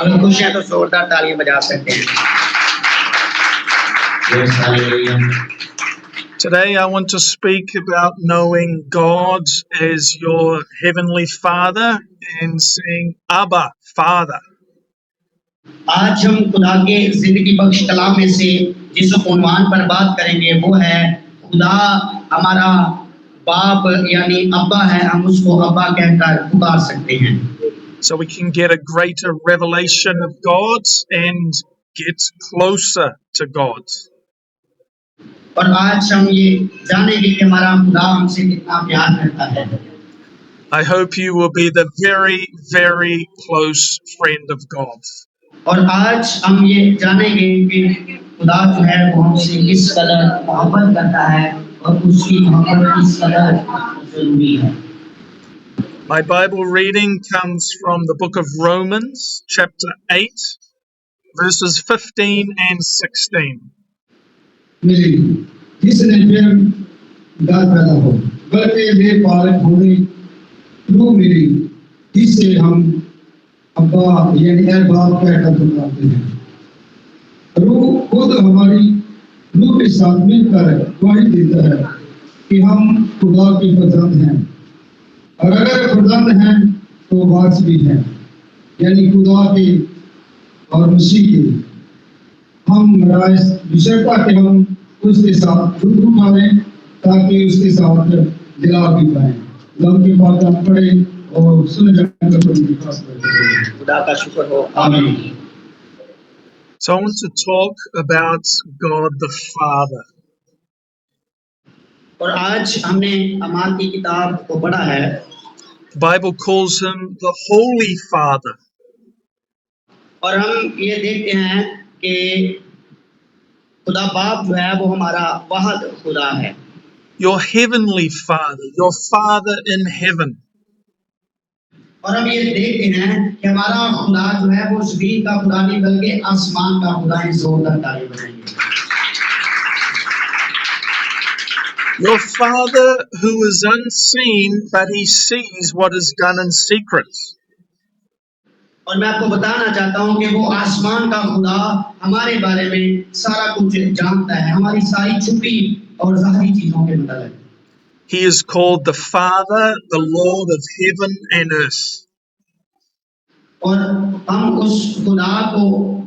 अगर खुश हैं तो जोरदार तालियां बजा सकते हैं। Today I want to speak about knowing God as your heavenly Father and saying Abba, Father. आज हम खुदा के जिंदगी बख्श कलाम में से जिस उन्वान पर बात करेंगे वो है खुदा हमारा बाप यानी अब्बा है, हम उसको अब्बा कहकर पुकार सकते हैं। So we can get a greater revelation of God and get closer to God. और आज हम ये जानेंगे कि हमारा खुदा हमसे कितना प्यार करता है। I hope you will be the very, very close friend of God. और आज हम ये जानेंगे कि खुदा जो है वो हमसे किस कदर मोहब्बत करता है और उसकी मोहब्बत किस कदर जरूरी है। My Bible reading comes from the book of Romans, chapter 8, verses 15 and 16. मिली जिसने फिर दाद पैदा हो बल्कि वे पालक होने रूह मिली जिससे हम अब्बा यानी ए बाप कहकर पुकारते हैं। रूह खुद हमारी रूह के साथ मिलकर गवाही देता है कि हम खुदा के फर्जंद हैं, और अगर फर्जंद हैं तो वारिस भी हैं, यानी खुदा के और मसीह के। हम विषयता के हम उसके साथ दुख उठा लें ताकि उसके साथ दिला भी पाए। गम की बात हम पढ़े और सुन जानकर विकास करें। खुदा का शुक्र हो, आमीन। So I want to talk about God the Father. और आज हमने अमाल की किताब को पढ़ा है। The Bible calls him the Holy Father. और हम ये देखते हैं कि खुदा बाप जो है वो हमारा वाहिद खुदा है। Your heavenly Father, your Father in heaven. और हम ये देखते हैं कि हमारा खुदा जो है वो ज़मीन का खुदा नहीं बल्कि आसमान का खुदा है। जोरदार ताली बजाइए। Your Father who is unseen, but he sees what is done in secret. और मैं आपको बताना चाहता हूँ कि वो आसमान का खुदा हमारे बारे में सारा कुछ जानता है, हमारी सारी छुपी और ज़ाहिरी चीजों के मतलब। He is called the Father, the Lord of heaven and earth. और हम उस खुदा को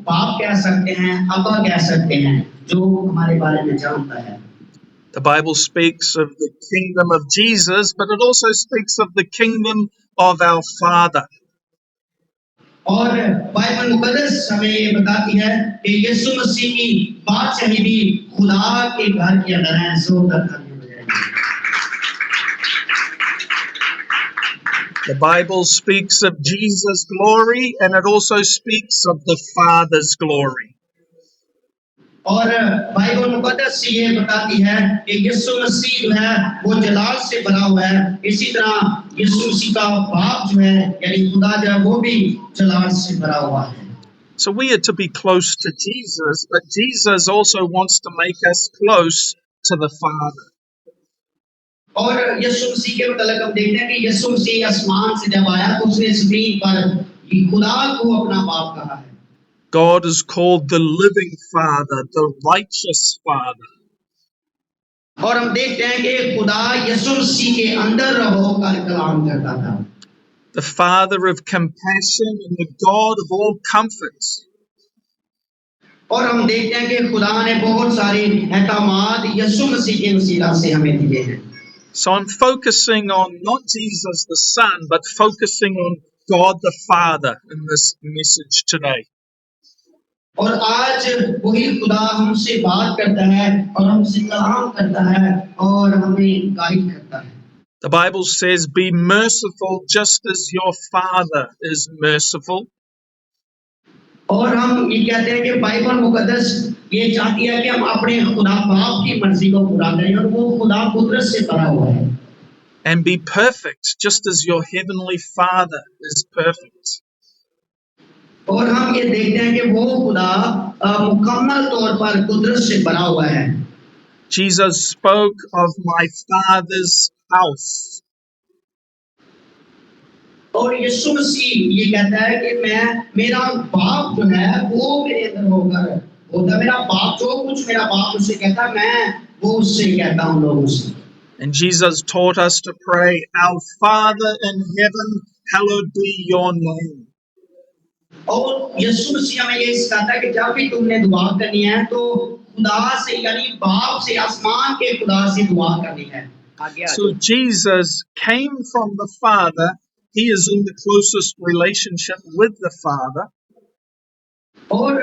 बाप कह सकते हैं, अब्बा कह सकते हैं, जो हमारे बारे में जानता है। The Bible speaks of the kingdom of Jesus, but it also speaks of the kingdom of our Father. और बाइबल मुकद्दस हमें ये बताती है कि यीशु मसीह की बादशाही भी खुदा के घर के अंदर है। जोरदार तालियां बजाइए। The Bible speaks of Jesus' glory, and it also speaks of the Father's glory. और बाइबल मुकद्दस ये बताती है कि यीशु मसीह जो है वो जलाल से भरा हुआ है, इसी तरह यीशु मसीह का बाप जो है यानी खुदा जो है वो भी जलाल से भरा हुआ है। So we are to be close to Jesus, but Jesus also wants to make us close to the Father. और यीशु मसीह के मतलब हम देखते हैं कि यीशु मसीह आसमान से जब आया तो उसने ज़मीन पर खुदा को अपना बाप कहा है। God is called the living Father, the righteous Father. और हम देखते हैं कि खुदा यीशु मसीह के अंदर रहकर कलाम करता था। The Father of compassion and the God of all comforts. और हम देखते हैं कि खुदा ने बहुत सारे एहकामात यीशु मसीह के वसीला से हमें दिए हैं। So I'm focusing on not Jesus the Son, but focusing on God the Father in this message today. और आज वही खुदा हमसे बात करता है और हमसे कलाम करता है और हमें गाइड करता है। The Bible says, be merciful just as your Father is merciful. और हम ये कहते हैं कि बाइबल मुकद्दस ये चाहती है कि हम अपने खुदा बाप की मर्जी को पूरा करें और वो खुदा कुदरत से भरा हुआ है। And be perfect just as your heavenly Father is perfect. और हम ये देखते हैं कि वो खुदा मुकम्मल तौर पर कुदरत से भरा हुआ है। Jesus spoke of my Father's house. और यीशु मसीह ये कहता है कि मेरा बाप जो है वो मेरे अंदर होता, मेरा बाप जो कुछ मेरा बाप उससे कहता मैं वो उससे कहता हूँ लोगों से। And Jesus taught us to pray, Our Father in heaven, hallowed be your name. और यीशु मसीह हमें ये सिखाता है कि जब भी तुमने दुआ करनी है तो खुदा से यानी बाप से, आसमान के खुदा से दुआ करनी है। So Jesus came from the Father. He is in the closest relationship with the Father. और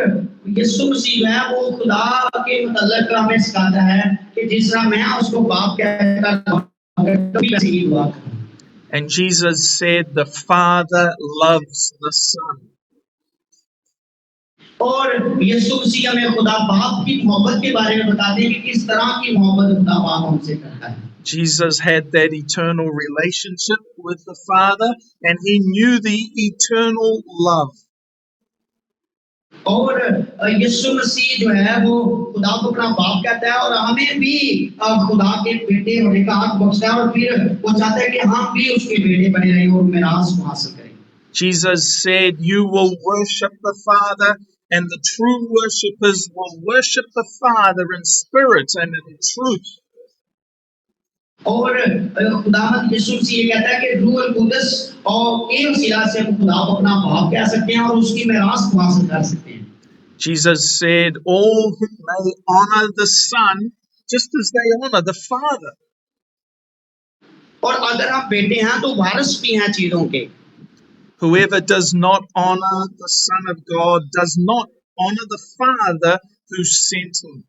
यीशु मसीह जो है वो खुदा के मतलब हमें सिखाता है कि जिस तरह मैं उसको बाप कहता हूं। And Jesus said the Father loves the Son. और यीशु मसीह हमें खुदा बाप की मोहब्बत के बारे में बताते हैं कि किस तरह की मोहब्बत खुदा बाप हमसे करता है। Jesus had that eternal relationship with the Father, and he knew the eternal love. और यीशु मसीह जो है वो खुदा को अपना बाप कहता है और हमें भी खुदा के बेटे होने का हक बख्शता है और फिर वो चाहता है कि हम भी उसके बेटे बने रहें और मिरास को हासिल करें। Jesus said, You will worship the Father, and the true worshippers will worship the Father in spirit and in truth. और खुदावंद यीशु मसीह ये कहता है कि रूह अल कुद्दस और के वसीला से हम खुदा को अपना बाप कह सकते हैं और उसकी मिरास को हासिल कर सकते हैं। Jesus said, All who may honor the Son just as they honor the Father. और अगर हम बेटे हैं तो वारिस भी हैं चीजों के। Whoever does not honor the Son of God does not honor the Father who sent him.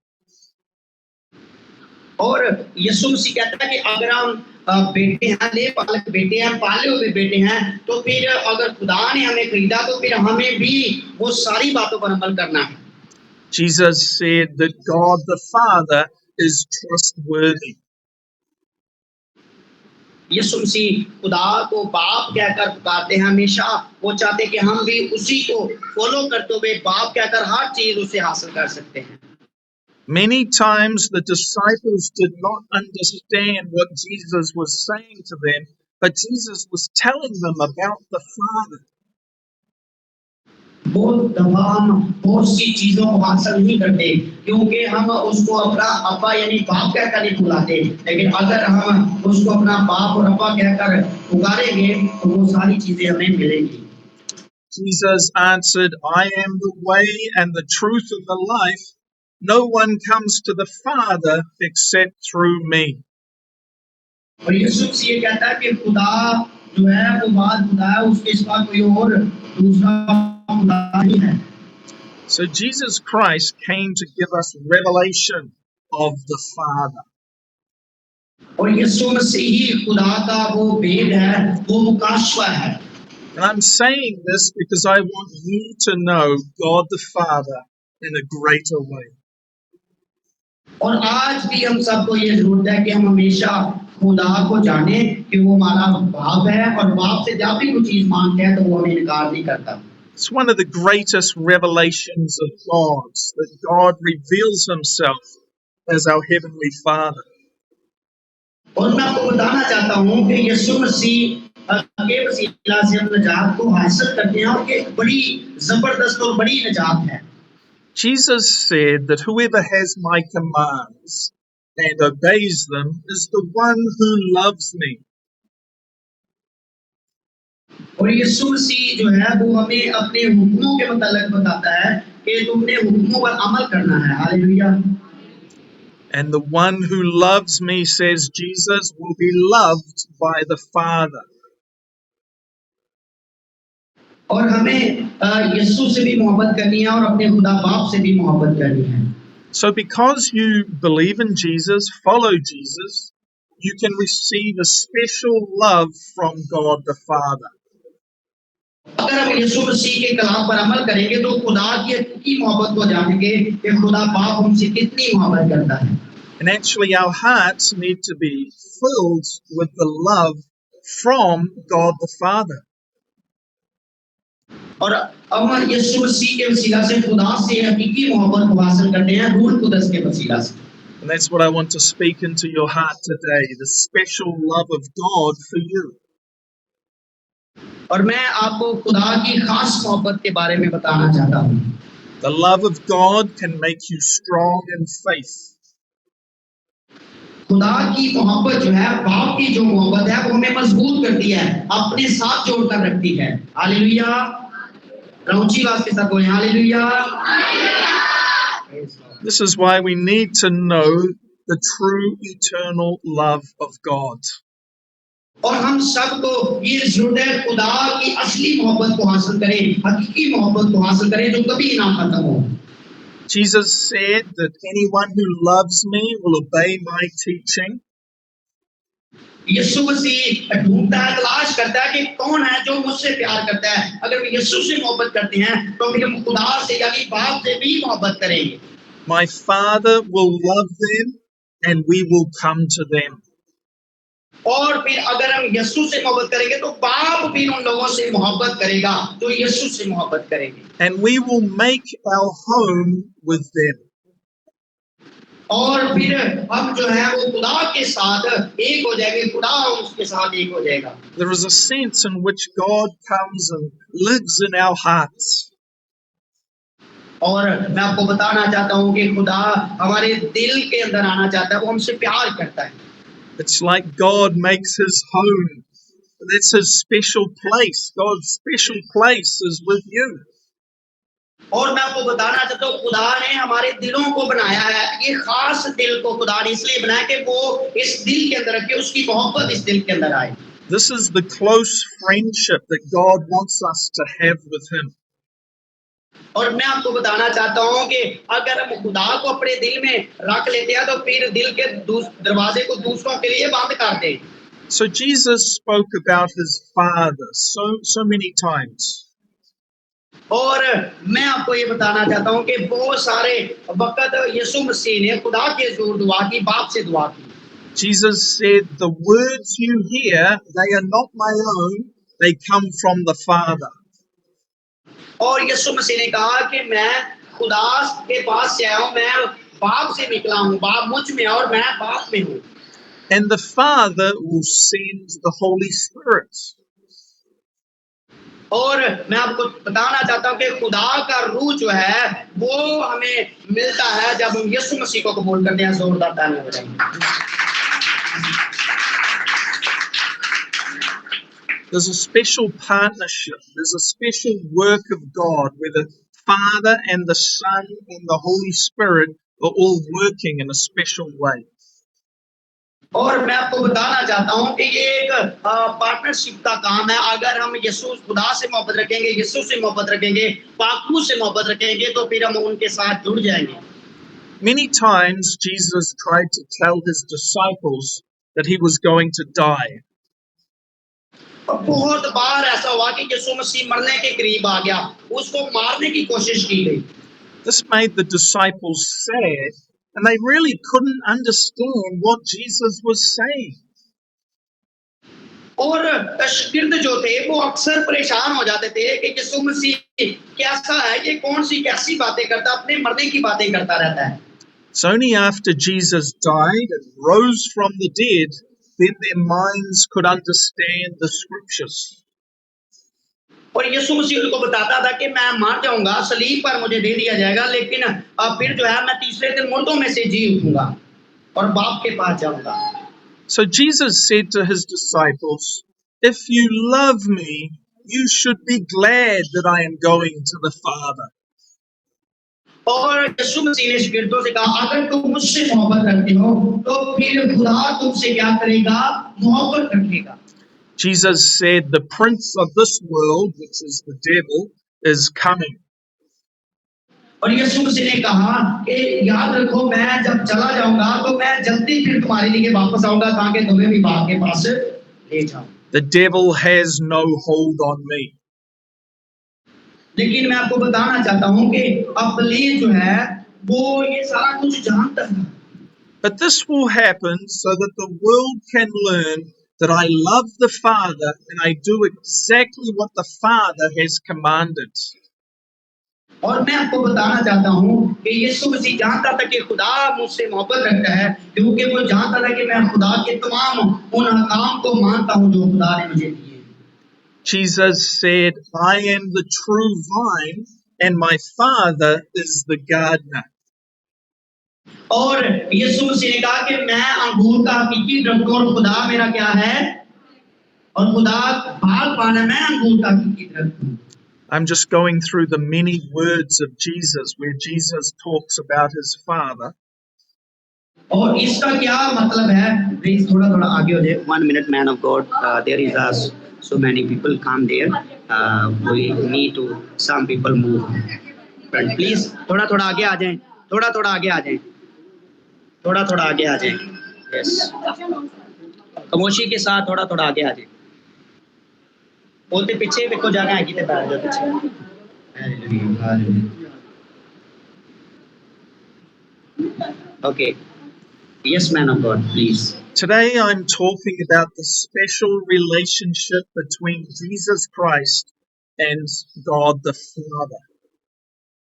और यीशु मसीह कहता है कि अगर हम बेटे हैं, ले पालक बेटे हैं, पाले हुए बेटे हैं, तो फिर अगर खुदा ने हमें खरीदा तो फिर हमें भी वो सारी बातों पर अमल करना है। Jesus said that God the Father is trustworthy. यीशु मसीह खुदा को बाप कहकर पुकारते हैं हमेशा। वो चाहते कि हम भी उसी को फॉलो करते हुए बाप कहकर हर चीज उसे हासिल कर सकते हैं। Many times the disciples did not understand what Jesus was saying to them, but Jesus was telling them about the Father. बहुत दफा हम बहुत सी चीजों को हासिल नहीं करते क्योंकि हम उसको अपना अब्बा यानी बाप कहकर नहीं बुलाते, लेकिन अगर हम उसको अपना बाप और अब्बा कहकर पुकारेंगे तो वो सारी चीजें हमें मिलेंगी। Jesus answered, I am the way and the truth and the life. No one comes to the Father except through me. और यीशु मसीह ये कहता है कि खुदा जो है वो बात खुदा है, उसके सिवा कोई और दूसरा खुदा नहीं है। So Jesus Christ came to give us revelation of the Father. और यीशु मसीह ही खुदा का वो भेद है, वो मुकाशवा है। And I'm saying this because I want you to know God the Father in a greater way. और आज भी हम सबको ये जरूरत है कि हम हमेशा खुदा को जाने कि वो हमारा बाप है और बाप से जब भी कोई चीज मांगते हैं तो वो हमें इनकार नहीं करता। It's one of the greatest revelations of God, that God reveals himself as our heavenly Father. और मैं आपको बताना चाहता हूँ कि यीशु मसीह के वसीला से हम निजात को हासिल करते हैं और ये बड़ी जबरदस्त और बड़ी निजात है। Jesus said that whoever has my commands and obeys them is the one who loves me. और यीशु मसीह जो है वो हमें अपने हुक्मों के मतलब बताता है कि तुमने हुक्मों पर अमल करना है। Hallelujah. And the one who loves me, says Jesus, will be loved by the Father. और हमें यीशु से भी मोहब्बत करनी है और अपने खुदा बाप से भी मोहब्बत करनी है। So because you believe in Jesus, follow Jesus, you can receive a special love from God the Father. अगर हम यीशु मसीह के कलाम पर अमल करेंगे तो खुदा की मोहब्बत को जानेंगे कि खुदा बाप हमसे कितनी मोहब्बत करता है। And actually our hearts need to be filled with the love from God the Father. और हम यीशु मसीह के वसीला से खुदा से हकीकी मोहब्बत को हासिल करते हैं रूह कुदस के वसीला से। And that's what I want to speak into your heart today, the special love of God for you. और मैं आपको खुदा की खास मोहब्बत के बारे में बताना चाहता हूँ। The love of God can make you strong in faith. खुदा की मोहब्बत जो है, बाप की जो मोहब्बत है, वो हमें मजबूत करती है, अपने साथ जोड़कर रखती है। हालेलुया। ऊंची आवाज के साथ बोलें hallelujah. This is why we need to know the true eternal love of God. और हम सबको ये जरूरत है खुदा की असली मोहब्बत को हासिल करें, हकीकी मोहब्बत को हासिल करें जो कभी ना खत्म हो। Jesus said that anyone who loves me will obey my teaching. यीशु मसीह ढूंढता है, तलाश करता है कि कौन है जो मुझसे प्यार करता है। अगर हम यीशु से मोहब्बत करते हैं तो फिर हम खुदा से यानी बाप से भी मोहब्बत करेंगे। My Father will love them and we will come to them. और फिर अगर हम यीशु से मोहब्बत करेंगे तो बाप भी उन लोगों से मोहब्बत करेगा जो यीशु से मोहब्बत करेंगे। And we will make our home with them. और फिर हम जो है वो खुदा के साथ एक हो जाएंगे, खुदा उसके साथ एक हो जाएगा। There is a sense in which God comes and lives in our hearts. और मैं आपको बताना चाहता हूँ कि खुदा हमारे दिल के अंदर आना चाहता है, वो हमसे प्यार करता है। It's like God makes his home. That's his special place. God's special place is with you. और मैं आपको बताना चाहता हूँ खुदा ने हमारे दिलों को बनाया है, ये खास दिल को खुदा ने इसलिए बनाया कि वो इस दिल के अंदर रखे, उसकी मोहब्बत इस दिल के अंदर आए। This is the close friendship that God wants us to have with him. और मैं आपको बताना चाहता हूँ कि अगर हम खुदा को अपने दिल में रख लेते हैं तो फिर दिल के दरवाजे को दूसरों के लिए बंद कर दें। So Jesus spoke about his Father so many times. और मैं आपको ये बताना चाहता हूँ कि बहुत सारे वक्त यीशु मसीह ने खुदा के हजूर दुआ की, बाप से दुआ की। Jesus said, "The words you hear, they are not my own, they come from the Father." और यीशु मसीह ने कहा कि मैं खुदा के पास से आया हूँ, मैं बाप से निकला हूँ, बाप मुझ में और मैं बाप में हूँ। And the Father will send the Holy Spirit. और मैं आपको बताना चाहता हूँ कि खुदा का रूह जो है वो हमें मिलता है जब हम यीशु मसीह को कबूल करते हैं। जोरदार तालियां बजाएं। There's a special partnership. There's a special work of God where the Father and the Son and the Holy Spirit are all working in a special way. और मैं आपको बताना चाहता हूँ कि ये एक पार्टनरशिप का काम है। अगर हम यीशु खुदा से मोहब्बत रखेंगे, यीशु से मोहब्बत रखेंगे, पाकू से मोहब्बत रखेंगे तो फिर हम उनके साथ जुड़ जाएंगे। Many times Jesus tried to tell his disciples that he was going to die. बहुत बार ऐसा हुआ कि यीशु मसीह मरने के करीब आ गया, उसको मारने की कोशिश की गई। This made the disciples sad, and they really couldn't understand what Jesus was saying. और शागिर्द जो थे वो अक्सर परेशान हो जाते थे कि यीशु मसीह कैसा है, ये कौन सी कैसी बातें करता, अपने मरने की बातें करता रहता है। It's only after Jesus died and rose from the dead then their minds could understand the scriptures. और यीशु मसीह उनको बताता था कि मैं मर जाऊंगा, सलीब पर मुझे दे दिया जाएगा, लेकिन फिर जो है मैं तीसरे दिन मुर्दों में से जी उठूंगा और बाप के पास जाऊंगा। So Jesus said to his disciples, "If you love me, you should be glad that I am going to the Father." और यीशु मसीह ने शागिर्दों से कहा, अगर तुम मुझसे मोहब्बत रखते हो तो फिर खुदा तुमसे क्या करेगा, मोहब्बत रखेगा। Jesus said, "The prince of this world, which is the devil, is coming." और यीशु मसीह ने कहा कि याद रखो मैं जब चला जाऊंगा तो मैं जल्दी फिर तुम्हारे लिए वापस आऊंगा ताकि तुम्हें भी बाप के पास ले जाऊं। The devil has no hold on me. लेकिन मैं आपको बताना चाहता हूं कि इब्लीस जो है वो ये सारा कुछ जानता है। But this will happen so that the world can learn that I love the Father and I do exactly what the Father has commanded. और मैं आपको बताना चाहता हूं कि यीशु मसीह जानता था कि खुदा मुझसे मोहब्बत रखता है, क्योंकि वो जानता था कि मैं खुदा के तमाम उन अहकाम को मानता हूं जो खुदा ने मुझे दिए। Jesus said, I am the true vine and my Father is the gardener. और यीशु मसीह ने कहा कि मैं अंगूर का हकीकी दरख्त और खुदा मेरा क्या है और खुदा बागबान है, मैं अंगूर का हकीकी दरख्त हूँ. I'm just going through the many words of Jesus where Jesus talks about his Father. और इसका क्या मतलब है? प्लीज थोड़ा थोड़ा आगे हो जाए. 1 minute, man of God. There is so many people come there. We need to some people move. But please थोड़ा थोड़ा आगे आ जाएं. थोड़ा थोड़ा आगे आ जाएं. थोड़ा थोड़ा आगे आ जाएं. Yes. खामोशी के साथ थोड़ा थोड़ा आगे आ जाएं. बोलते पीछे देखो जाना है कि ते बैठ जाओ पीछे. Okay. Yes, man of God, please. Today I'm talking about the special relationship between Jesus Christ and God the Father.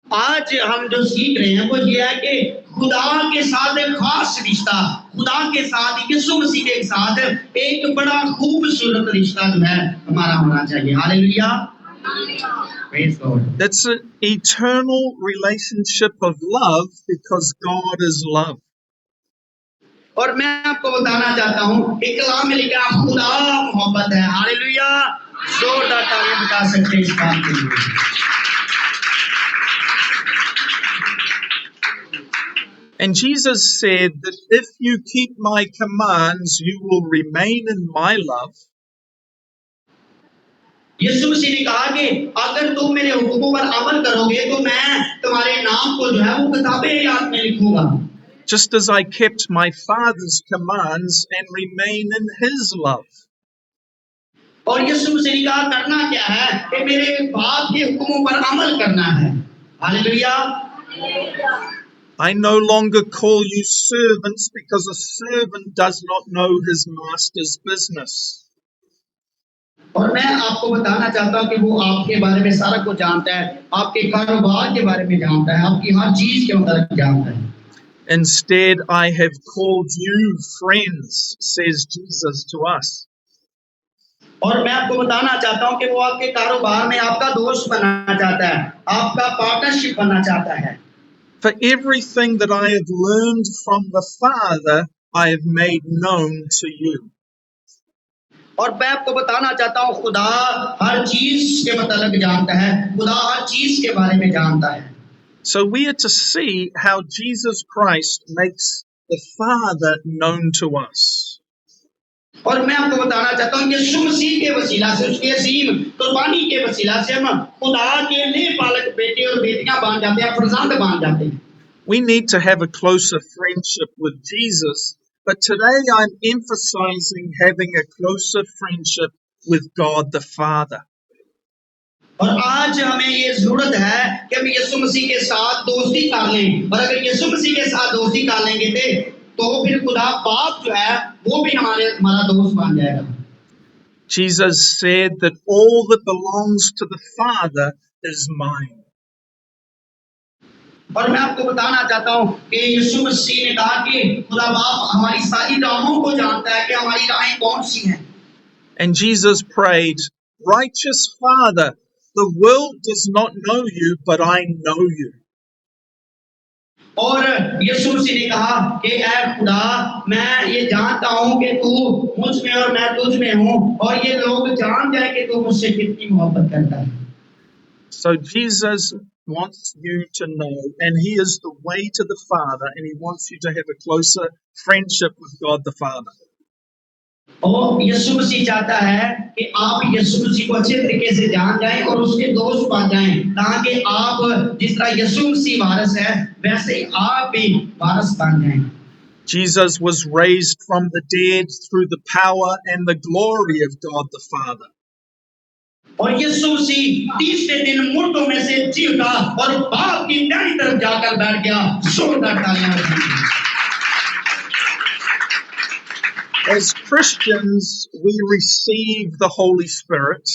आज हम जो सीख रहे हैं वो ये है कि खुदा के साथ एक खास रिश्ता, खुदा के साथ यीशु मसीह के साथ एक बड़ा खूबसूरत रिश्ता जो है हमारा होना चाहिए. Hallelujah. Praise God. That's an eternal relationship of love because God is love. और मैं आपको बताना चाहता हूँ कि कलाम में लिखा खुदा मोहब्बत है. हालेलुया. जोरदार ताली बजा सकते हैं इस बात के लिए. And Jesus said that if you keep my commands, you will remain in my love. यीशु मसीह ने कहा कि अगर तुम मेरे हुक्मों पर अमल करोगे तो मैं तुम्हारे नाम को जो है वो किताबें याद में लिखूंगा. Just as I kept my Father's commands and remain in his love. और यीशु मसीह ने कहा करना क्या है कि मेरे बाप के हुक्मों पर अमल करना है. Hallelujah. I no longer call you servants because a servant does not know his master's business. और मैं आपको बताना चाहता हूँ कि वो आपके बारे में सारा कुछ जानता है, आपके कारोबार के बारे में जानता है, आपकी हर चीज के मतलब जानता है. Instead, I have called you friends, says Jesus to us. और मैं आपको बताना चाहता हूँ कि वो आपके कारोबार में आपका दोस्त बनना चाहता है, आपका पार्टनरशिप बनना चाहता है. For everything that I have learned from the Father, I have made known to you. और मैं आपको बताना चाहता हूँ खुदा हर चीज के मतलब जानता है, खुदा हर चीज के बारे में जानता है. So we are to see how Jesus Christ makes the Father known to us. और मैं आपको बताना चाहता हूँ कि यीशु मसीह के वसीला से, उसके अजीम कुर्बानी के वसीला से हम खुदा के लिए पालक बेटे और बेटियां बन जाते हैं, फर्जंद बन जाते हैं. We need to have a closer friendship with Jesus, but today I'm emphasizing having a closer friendship with God the Father. और आज हमें ये जरूरत है कि हम यीशु मसीह के साथ दोस्ती कर लें, और अगर यीशु मसीह के साथ दोस्ती कर लेंगे तो फिर खुदा बाप जो है वो भी हमारा दोस्त बन जाएगा. Jesus said that all that belongs to the Father is mine. और मैं आपको बताना चाहता हूँ कि यीशु मसीह ने कहा कि खुदा बाप हमारी सारी राहों को जानता है कि हमारी राहें कौन सी हैं. And Jesus prayed, Righteous Father, the world does not know you, but I know you. और यीशु मसीह ने कहा कि ऐ खुदा मैं ये जानता हूँ कि तू मुझ में और मैं तुझ में हूँ, और ये लोग जान जाए कि तू मुझसे कितनी मोहब्बत करता है. So Jesus wants you to know, and he is the way to the Father, and he wants you to have a closer friendship with God the Father. और यीशु मसीह चाहता है कि आप यीशु मसीह को अच्छे तरीके से जान जाएं और उसके दोस्त बन जाएं, ताकि आप जिस तरह यीशु मसीह वारिस है वैसे ही आप भी वारिस बन जाएं. Jesus was raised from the dead through the power and the glory of God the Father. और यीशु मसीह तीसरे दिन मुर्दों में से जी उठा और बाप की दाहिनी तरफ जाकर बैठ गया. जोरदार तालियां बजाइए. As Christians, we receive the Holy Spirit.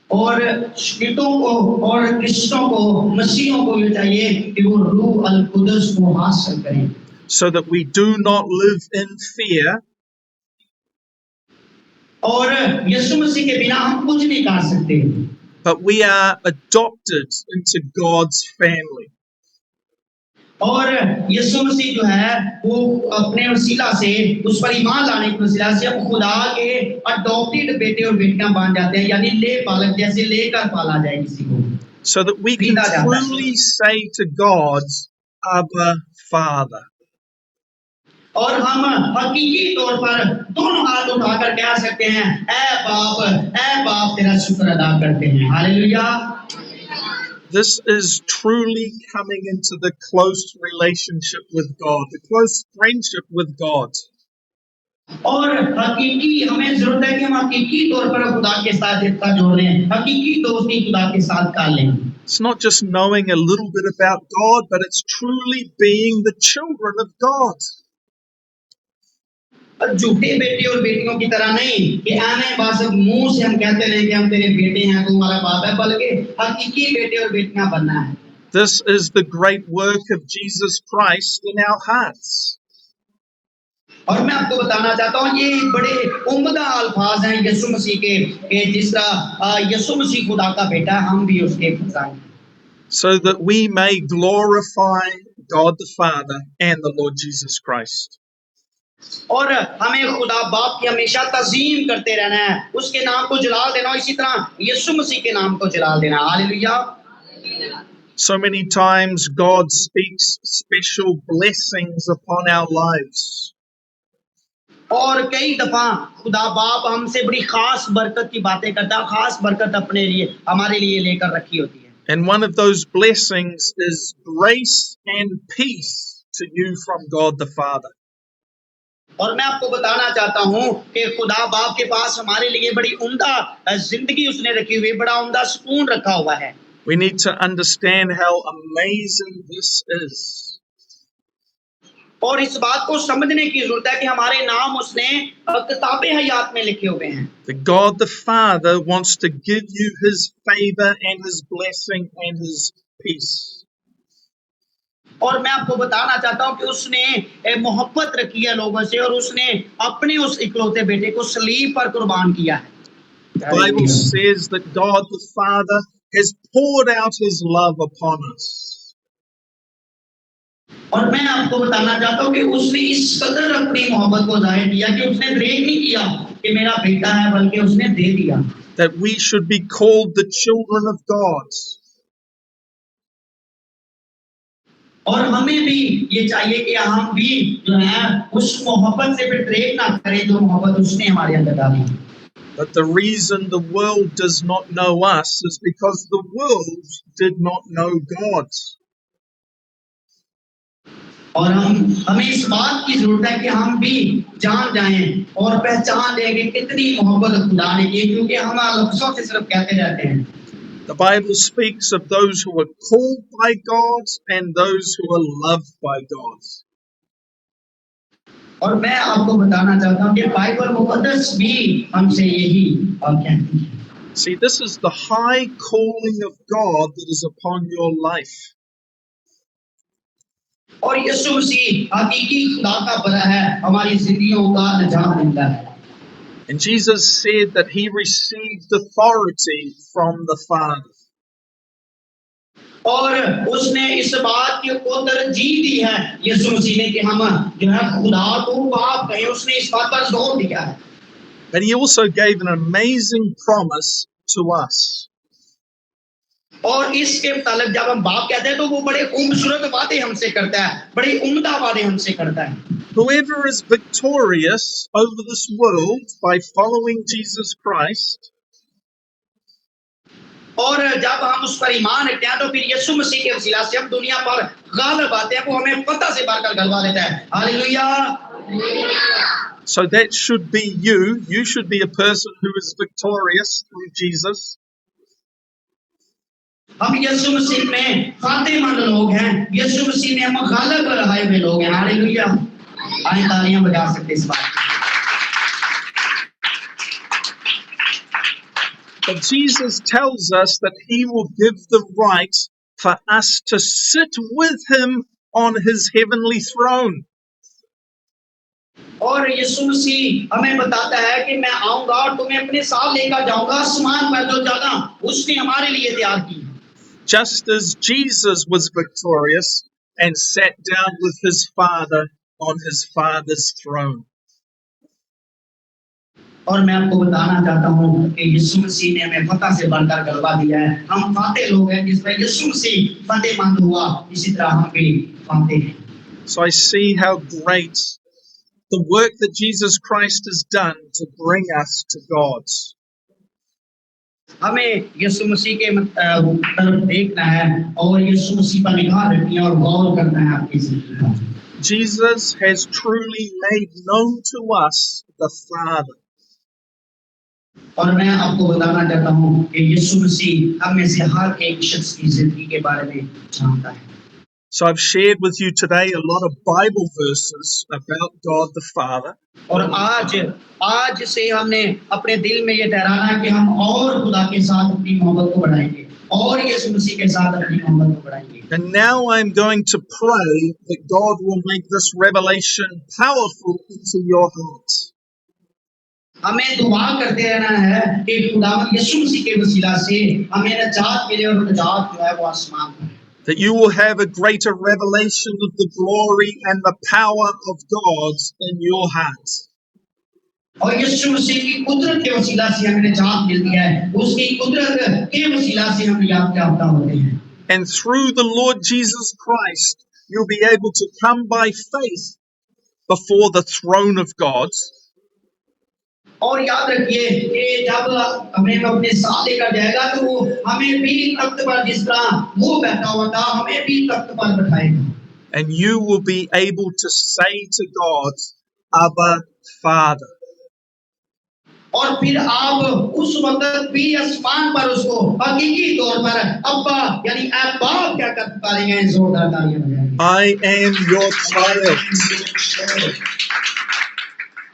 और शीतों को और कृष्णों को मसीहों को ये चाहिए कि वो रूह अल कुदस को हासिल करें. So that we do not live in fear. और यीशु मसीह के बिना हम कुछ नहीं कर सकते। But we are adopted into God's family. और यीशु मसीह जो है वो अपने वसीला से उस पर ईमान लाने के वसीला से हम खुदा के अडॉप्टेड बेटे और बेटियां बन जाते हैं, यानी ले पालक जैसे लेकर पाला जाए किसी को, So that we can खरीदा जाता है। truly say to God, Abba, Father. और हम हकीकी तौर पर दोनों हाथ उठाकर कह सकते हैं, ऐ बाप तेरा शुक्र अदा करते हैं। Hallelujah. This is truly coming into the close relationship with God, the close friendship with God. और हकीकी हमें जरूरत है कि हम हकीकी तौर पर खुदा के साथ रिश्ता जोड़ लें, हकीकी दोस्ती खुदा के साथ कर लें। It's not just knowing a little bit about God, but it's truly being the children of God. झूठे बेटे और बेटियों की तरह नहीं कि आने बस मुंह से हम कहते रहे कि हम तेरे बेटे हैं, तू हमारा बाप है, बल्कि हकीकी बेटे और बेटियां बनना है। This is the great work of Jesus Christ in our hearts. और मैं आपको बताना चाहता हूँ ये बड़े उम्दा अल्फाज हैं यीशु मसीह के जिस तरह यीशु मसीह खुदा का बेटा है, हम भी उसके पुत्र हैं। So that we may glorify God the Father and the Lord Jesus Christ. और हमें खुदा बाप की हमेशा तज़ीम करते रहना है, उसके नाम को जलाल देना, इसी तरह यीशु मसीह के नाम को जलाल देना। Hallelujah. So many times God speaks special blessings upon our lives. और कई दफा खुदा बाप हमसे बड़ी खास बरकत की बातें करता है, खास बरकत अपने लिए हमारे लिए लेकर रखी होती है। And one of those blessings is grace and peace to you from God the Father. और मैं आपको बताना चाहता हूँ कि खुदा बाप के पास हमारे लिए बड़ी उम्दा जिंदगी उसने रखी हुई, बड़ा उम्दा सुकून रखा हुआ है। We need to understand how amazing this is. और इस बात को समझने की जरूरत है कि हमारे नाम उसने किताबे हयात में लिखे हुए हैं। That God the Father wants to give you His favor and His blessing and His peace. और मैं आपको बताना चाहता हूँ कि उसने मोहब्बत रखी है लोगों से और उसने अपने उस इकलौते बेटे को सलीब पर कुर्बान किया है। The Bible says that God the Father has poured out His love upon us. और मैं आपको बताना चाहता हूँ कि उसने इस कदर अपनी मोहब्बत को जाहिर किया कि उसने दरेक नहीं किया कि मेरा बेटा है, बल्कि उसने दे दिया। That we should be called the children of God. और हमें भी ये चाहिए कि हम भी जो है उस मोहब्बत से फिर दरेक ना करें जो मोहब्बत उसने हमारे अंदर डाली। But the reason the world does not know us is because the world did not know God. और हमें इस बात की जरूरत है कि हम भी जान जाएं और पहचान लें कि कितनी मोहब्बत खुदा ने की, क्योंकि हम लफ्जों से सिर्फ कहते रहते हैं। The Bible speaks of those who are called by God and those who are loved by God. और मैं आपको बताना चाहता हूँ कि बाइबल मुकद्दस भी हमसे यही कहती है। See, this is the high calling of God that is upon your life. और यीशु मसीह हकीकी खुदा का बड़ा है, हमारी जिंदगियों का निजात देता है। And Jesus said that He received authority from the Father. और उसने इस बात को तरजीह दी है यीशु मसीह ने कि हम जो है खुदा को बाप कहें, उसने इस बात पर जोर दिया है। But He also gave an amazing promise to us. और इसके मुताबिक जब हम बाप कहते हैं तो वो बड़े खूबसूरत बातें हमसे करता है, बड़ी उम्दा बातें हमसे करता है। Whoever is victorious over this world by following Jesus Christ, और जब हम उस पर ईमान रखते हैं तो फिर यीशु मसीह के वसीला से हम दुनिया पर गालिब आते हैं, वो हमें पता से बढ़कर गलवा देता है। Hallelujah. So that should be you. You should be a person who is victorious through Jesus. हम यीशु मसीह में फातेमंद लोग हैं, यीशु मसीह में हम गालिब रहे हुए लोग हैं। हालेलुया। आइए तालियां बजा सकते इस बात की। But Jesus tells us that He will give the right for us to sit with Him on His heavenly throne. और यीशु मसीह हमें बताता है कि मैं आऊंगा और तुम्हें अपने साथ लेकर जाऊंगा आसमान पर जो जगह उसने हमारे लिए तैयार की है। Just as Jesus was victorious and sat down with his Father on his Father's throne. और मैं आपको बताना चाहता हूं कि यीशु मसीह ने हमें फतह से बढ़कर गलबा दिया है। हम फातेह लोग हैं जिसमें यीशु मसीह फतेहमंद हुआ, इसी तरह हम भी फातेह हैं। So I see how great the work that Jesus Christ has done to bring us to God. हमें यीशु मसीह के तरफ देखना है और यीशु मसीह पर निगाह रखनी है और गौर करना है आपकी जिंदगी का। Jesus has truly made known to us the Father. और मैं आपको बताना चाहता हूं कि यीशु मसीह हम में से हर एक शख्स की जिंदगी के बारे में जानता है। So I've shared with you today a lot of Bible verses about God the Father. और आज से हमने अपने दिल में ये ठहराना है कि हम और खुदा के साथ अपनी मोहब्बत को बढ़ाएंगे और यीशु मसीह के साथ अपनी मोहब्बत को बढ़ाएंगे। And now I'm going to pray that God will make this revelation powerful into your heart. हमें दुआ करते रहना है कि खुदावंद यीशु मसीह के वसीला से हमें नजात मिले और नजात जो है वो आसमान पर। That you will have a greater revelation of the glory and the power of God in your heart. और यीशु मसीह की कुदरत के वसीला से हमें नजात मिलती है, उसकी कुदरत के वसीला से हम याफ्ता होते हैं। And through the Lord Jesus Christ, you'll be able to come by faith before the throne of God. और याद रखिए कि जब हमें अपने साथ लेकर जाएगा तो वो हमें भी तख्त पर जिस तरह वो बैठा हुआ था हमें भी तख्त पर बैठाएगा। And you will be able to say to God, Abba, Father. और फिर आप उस वक्त भी आसमान पर उसको हकीकी तौर पर अब्बा यानी ऐ बाप क्या कर पाएंगे, जोरदार तालियां बजाएंगे। I am your child.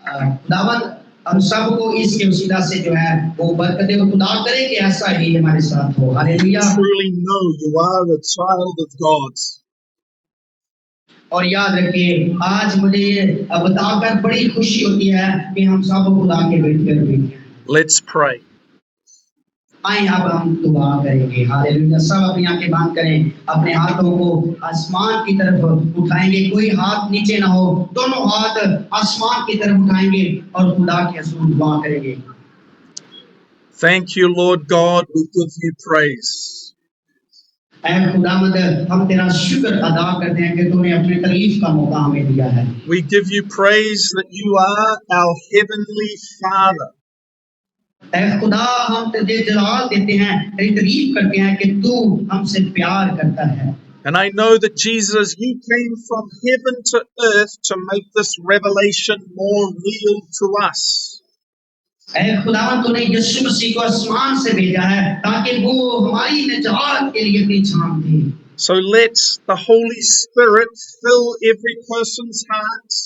खुदावंद हम सबको इसके वसीला से जो है वो बरकतें खुदा करे कि ऐसा ही हमारे साथ हो। Hallelujah. Truly know you are a child of God. और याद रखिए आज मुझे ये बताकर बड़ी खुशी होती है कि हम सब खुदा के बेटे हैं। Let's pray. आइए अब हम दुआ करेंगे। हालेलुया। सब अपनी आंखें बंद करें, अपने हाथों को आसमान की तरफ उठाएंगे, कोई हाथ नीचे ना हो, दोनों हाथ आसमान की तरफ उठाएंगे और खुदा के हुजूर दुआ करेंगे। Thank you, Lord God, we give you praise. ऐ खुदावंद हम तेरा शुक्र अदा करते हैं कि तूने अपनी तारीफ का मौका हमें दिया है। We give you praise that you are our heavenly Father. ऐ खुदा हम तुझे जलाल देते हैं, तेरी तारीफ करते हैं कि तू हमसे प्यार करता है। And I know that Jesus, you came from heaven to earth to make this revelation more real to us. ऐ खुदावंद तूने यीशु मसीह को आसमान से भेजा है ताकि वो हमारी निजात के लिए अपनी जान दे। So let the Holy Spirit fill every person's heart.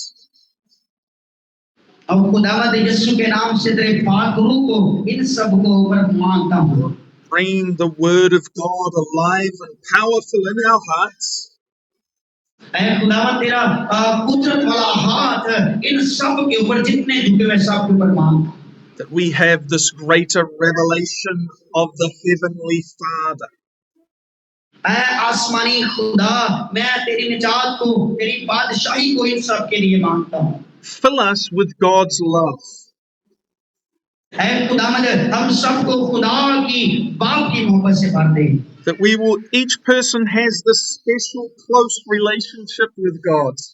अब खुदावंद यीशु के नाम से तेरे पाक रूह को इन सब को ऊपर मांगता हूँ। Bring the word of God alive and powerful in our hearts. ऐ खुदावंद तेरा कुदरत वाला हाथ इन सब के ऊपर जितने झुके हुए सब के ऊपर मांगता। That we have this greater revelation of the heavenly Father. ऐ आसमानी खुदा मैं तेरी निजात को तेरी बादशाही को इन सब के लिए मांगता हूँ। Fill us with God's love. ऐ खुदावंद हम सबको खुदा की बाप की मोहब्बत से भर दे। That we will, each person has this special close relationship with God.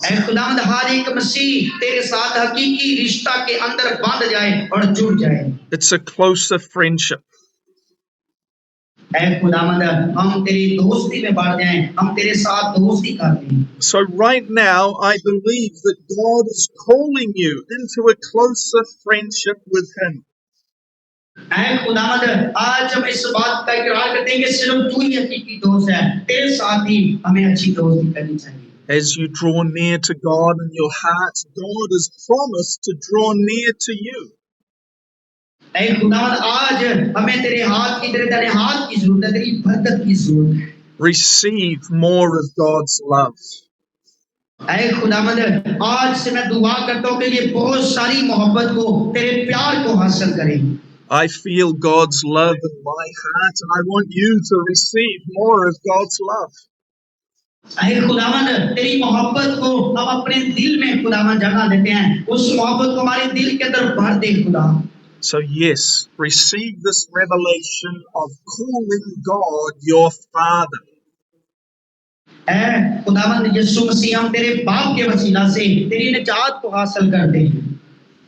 ऐ खुदावंद हर एक मसीह तेरे साथ हकीकी रिश्ता के अंदर बांध जाए और जुड़ जाए। It's a closer friendship. ऐ खुदावंद हम तेरी दोस्ती में बढ़ जाएं, हम तेरे साथ दोस्ती करते हैं। So right now, I believe that God is calling you into a closer friendship with Him. ऐ खुदावंद आज हम इस बात का इकरार करते हैं कि सिर्फ तू ही हकीकी दोस्त है, तेरे साथ ही हमें अच्छी दोस्ती करनी चाहिए। As you draw near to God in your heart, God has promised to draw near to you. ऐ खुदावंद आज हमें तेरे हाथ की तेरे दाहिने हाथ की जरूरत है, तेरी बरकत की जरूरत है। Receive more of God's love. ऐ खुदावंद आज से मैं दुआ करता हूँ कि ये बहुत सारी मोहब्बत को तेरे प्यार को हासिल करें. I feel God's love in my heart, and I want you to receive more of God's love. ऐ खुदावंद तेरी मोहब्बत को हम अपने दिल में खुदावंद जगह देते हैं. उस मोहब्बत को हमारे दिल के अंदर भर दे खुदा. So yes, receive this revelation of calling God your Father. ऐ खुदावंद यीशु मसीह हम तेरे बाप के वसीला से तेरी निजात को हासिल करते हैं.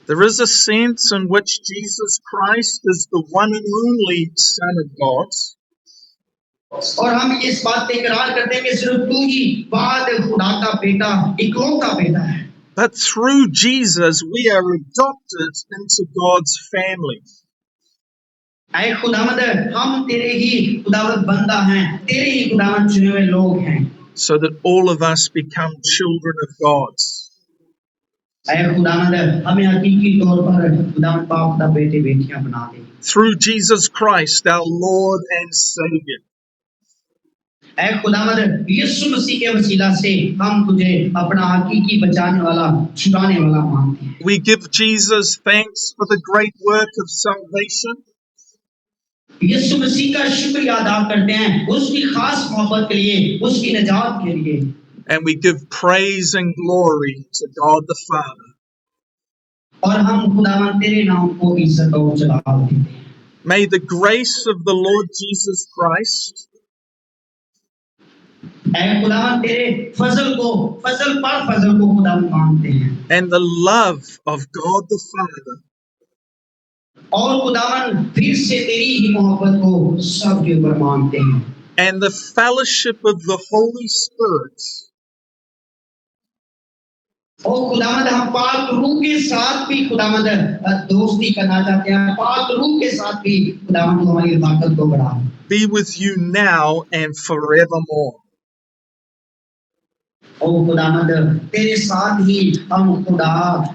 There is a sense in which Jesus Christ is the one and only Son of God. और हम इस बात पे इकरार करते हैं कि सिर्फ तू ही वाद खुदा का बेटा इकलौता बेटा है. But through Jesus, we are adopted into God's family. ऐ खुदावंद हम तेरे ही खुदावंद बंदा हैं, तेरे ही खुदावंद चुने हुए लोग हैं. So that all of us become children of God. ऐ खुदावंद हमें हकीकी तौर पर खुदावंद बाप का बेटे बेटियां बना दे. Through Jesus Christ, our Lord and Savior. ऐ खुदावंद यीशु मसीह के वसीला से हम तुझे अपना हकीकी बचाने वाला छुड़ाने वाला मानते हैं. We give Jesus thanks for the great work of salvation. यीशु मसीह का शुक्रिया अदा करते हैं उसकी खास मोहब्बत के लिए, उसकी निजात के लिए. And we give praise and glory to God the Father. और हम खुदावंद तेरे नाम को इज्जत और जलाल देते हैं. May the grace of the Lord Jesus Christ ऐ खुदावंद तेरे फजल को खुदावंद मांगते हैं. and the love of God the Father और खुदावंद फिर से तेरी ही मोहब्बत को सबके ऊपर मांगते हैं. and the fellowship of the Holy Spirit और खुदावंद हम पाक रूह के साथ भी खुदावंद दोस्ती करना चाहते हैं. पाक रूह के साथ भी खुदावंद हमारी इबादत को बढ़ा. be with you now and forevermore. ओ खुदावंद तेरे साथ ही हम खुदा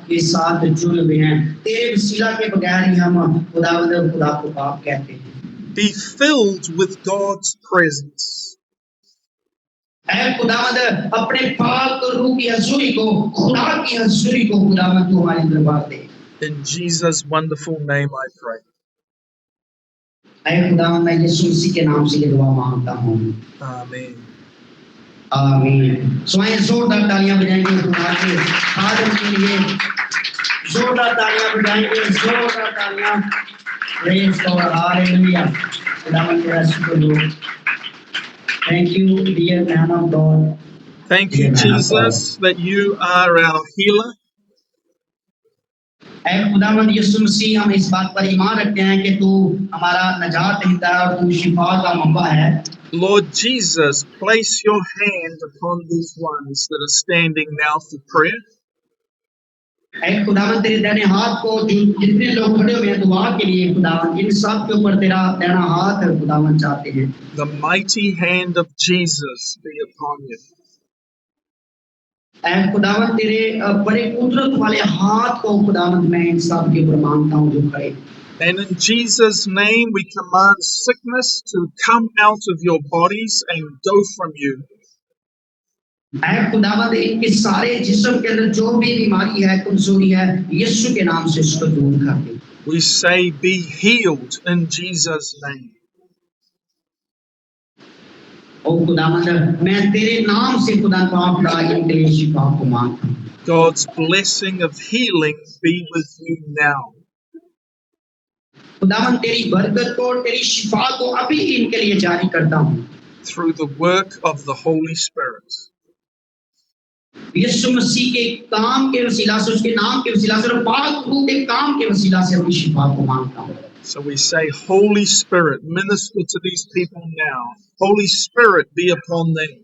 के साथ जुड़ हुए हैं. तेरे वसीला के बगैर ही हम खुदावंद खुदा को बाप कहते हैं. Be filled with God's presence. ऐ खुदावंद अपने पाक रूह की हजूरी को, खुदा की हजूरी को खुदावंद तू हमारे दरबार दे. In Jesus' wonderful name I pray. ऐ खुदावंद मैं यीशु मसीह के नाम से ये दुआ मांगता हूँ. Amen. आमीन. स्वयं जोरदार तालियां बजाएंगे खुदा के खादम के लिए. जोरदार तालियां बजाएंगे, जोरदार तालियां. Praise God, hallelujah. खुदावंद तेरा शुक्र हो. Thank you, dear man of God. Thank you, Jesus, that you are our healer. ऐ खुदावंद यीशु मसीह हम इस बात पर ईमान रखते हैं कि तू हमारा निजात देता है और तू शिफा का मंबा है. Lord Jesus, place your hand upon these ones that are standing now for prayer. ऐ खुदावंद तेरे दाहिने हाथ को जितने लोग खड़े हुए हैं दुआ के लिए खुदावंद इन सब के ऊपर तेरा दाहिना हाथ खुदावंद चाहते हैं. The mighty hand of Jesus be upon you. ऐ खुदावंद तेरे बड़े कुदरत वाले हाथ को खुदावंद मैं इन सब के ऊपर मांगता हूँ जो खड़े. And in Jesus' name we command sickness to come out of your bodies and go from you. ऐ खुदावंद इनके सारे जिस्म के अंदर जो भी बीमारी है, कमजोरी है, यीशु के नाम से इसको दूर कर दे. We say be healed in Jesus' name. ओ खुदावंद मैं तेरे नाम से खुदा पाक का इनके लिए शिफा को मांगता हूँ. God's blessing of healing be with you now. खुदावंद तेरी बरकत को, तेरी शिफा को अभी इनके लिए जारी करता हूँ. Through the work of the Holy Spirit. यीशु मसीह के काम के वसीला से, उसके नाम के वसीला से और पाक रूह के काम के वसीला से अपनी शिफा को मांगता हूँ. So we say, Holy Spirit, minister to these people now. Holy Spirit, be upon them.